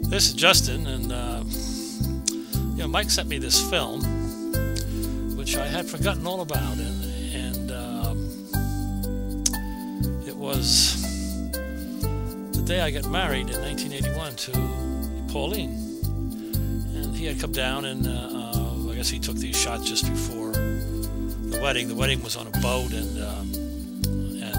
This is Justin, and Mike sent me this film, which I had forgotten all about, and it was the day I got married in 1981 to Pauline, and he had come down, and I guess he took these shots just before the wedding. The wedding was on a boat, and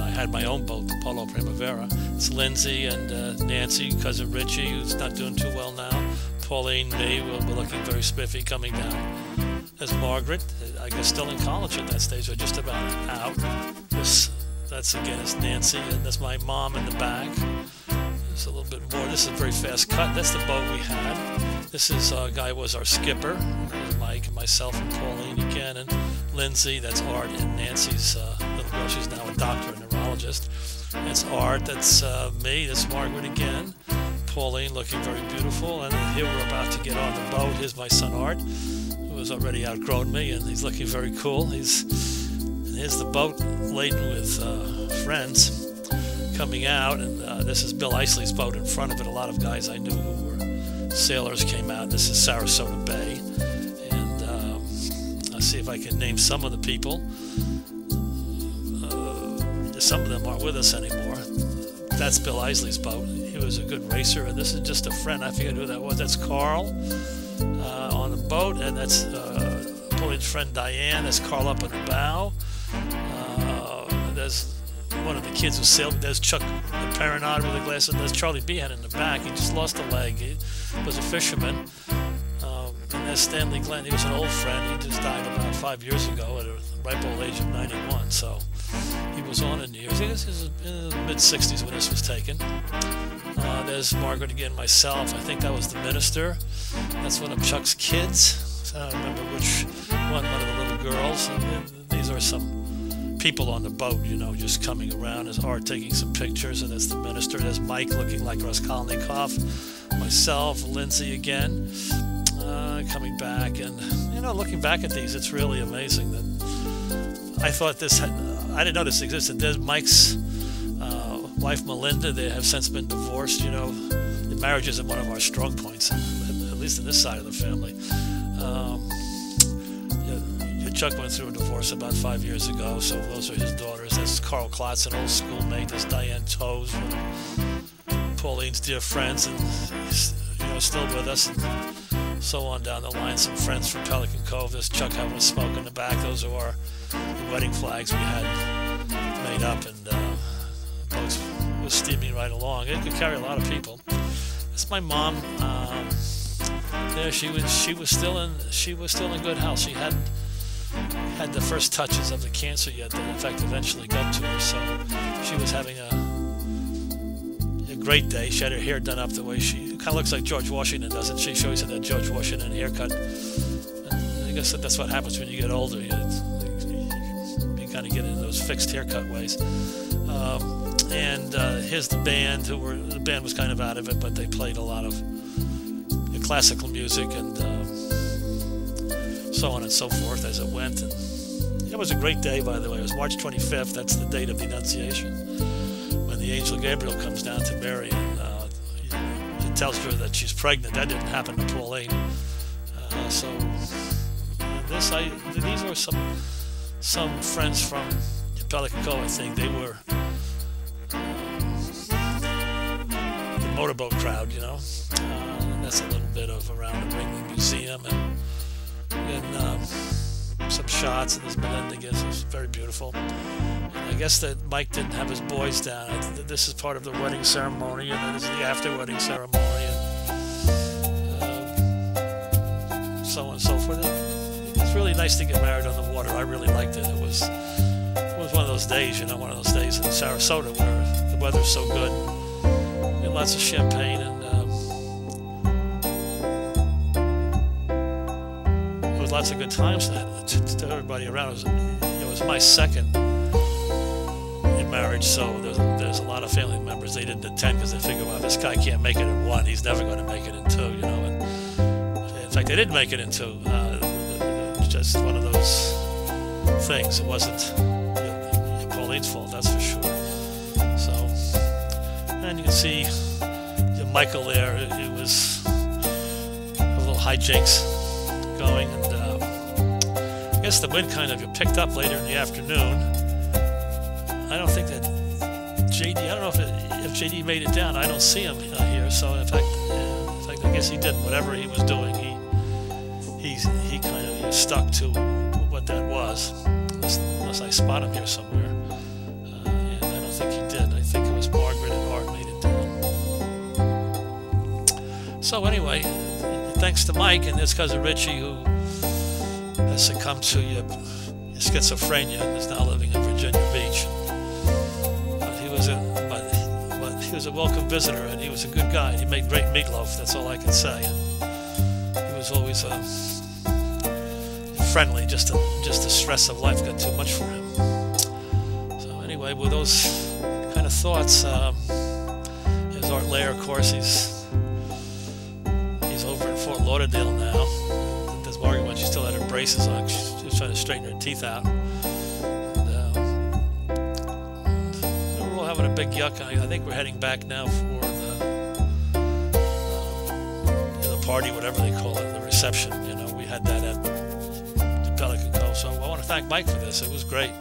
I had my own boat, the Polo Primavera. It's Lindsay and Nancy, cousin Richie, who's not doing too well now. Pauline, me, we're looking very spiffy coming down. There's Margaret, I guess still in college at that stage, or just about out. That's again, it's Nancy, and that's my mom in the back. It's a little bit more. This is a very fast cut. That's the boat we had. This is a guy who was our skipper. There's Mike and myself and Pauline again, and Lindsay. That's Art, and Nancy's little girl. She's now a doctor, a neurologist. That's Art. That's me. That's Margaret again. Pauline looking very beautiful, and here we're about to get on the boat. Here's my son Art, who has already outgrown me, and he's looking very cool. And here's the boat laden with friends coming out, and this is Bill Isley's boat in front of it. A lot of guys I knew who were sailors came out. This is Sarasota Bay, and I'll see if I can name some of the people. Some of them aren't with us anymore. That's Bill Isley's boat. He was a good racer, and this is just a friend. I forget who that was. That's Carl on the boat, and that's Pauline's friend Diane. That's Carl up on the bow. There's one of the kids who sailed. There's Chuck Paranod with the glasses. There's Charlie Behan in the back. He just lost a leg. He was a fisherman. And there's Stanley Glenn. He was an old friend. He just died about 5 years ago at a ripe old age of 91. So he was on in years. He was in the mid-60s when this was taken. There's Margaret again, myself. I think that was the minister. That's one of Chuck's kids. I don't remember which one of the little girls. And these are some people on the boat, just coming around. There's Art taking some pictures, and that's the minister. There's Mike looking like Raskolnikov. Myself, Lindsay again, coming back. And, looking back at these, it's really amazing that I thought I didn't know this existed. There's Mike's wife, Melinda. They have since been divorced. The marriage isn't one of our strong points, at least in this side of the family. Chuck went through a divorce about 5 years ago, so those are his daughters. That's Carl Klotz, an old schoolmate. There's Diane Toes, one of Pauline's dear friends, and he's, still with us, and so on down the line. Some friends from Pelican Cove. There's Chuck having a smoke in the back. Those are the wedding flags we had made up, and the boat was steaming right along. It could carry a lot of people. That's my mom. There, she was still in good health. She hadn't had the first touches of the cancer yet that in fact eventually got to her, so she was having a great day. She had her hair done up the way she kind of looks like George Washington, doesn't she? She always had that George Washington haircut. And I guess that's what happens when you get older. You kind of get into those fixed haircut ways. Here's the band. The band was kind of out of it, but they played a lot of classical music and so on and so forth as it went. And it was a great day, by the way. It was March 25th. That's the date of the Annunciation, when the angel Gabriel comes down to Mary and it tells her that she's pregnant. That didn't happen to Pauline. These were some friends from Pelican Cove. I think they were the motorboat crowd, and that's a little bit of around the Ringling Museum, and some shots, and this Melinda gives us very beautiful. And I guess that Mike didn't have his boys down. This is part of the wedding ceremony, and then this is the after-wedding ceremony, and so on and so forth. It's really nice to get married on the water. I really liked it. It was one of those days, one of those days in Sarasota where the weather's so good. We had lots of champagne, and lots of good times to everybody around. It was my second in marriage, so there's a lot of family members. They didn't attend because they figured, well, this guy can't make it in one, he's never going to make it in two, And in fact, they didn't make it in two. Just one of those things. It wasn't Pauline's fault, that's for sure. So, and you can see Michael there. It was hijinks going, and I guess the wind kind of picked up later in the afternoon. I don't think that JD, I don't know if JD made it down. I don't see him here, so in fact, I guess he didn't. Whatever he was doing, he kind of stuck to what that was, unless I spot him here somewhere. And I don't think he did. I think it was Margaret and Art made it down. So anyway, thanks to Mike and his cousin Richie, who has succumbed to schizophrenia and is now living in Virginia Beach. But he was a welcome visitor, and he was a good guy. And he made great meatloaf. That's all I can say. And he was always friendly. Just the stress of life got too much for him. So anyway, with those kind of thoughts, there's Art Lair. Of course, he's over in Fort Lauderdale now. There's Margaret when she still had her braces on. She was trying to straighten her teeth out. We're all having a big yuck. I think we're heading back now for the party, whatever they call it, the reception. We had that at the Pelican Cove. So I want to thank Mike for this. It was great.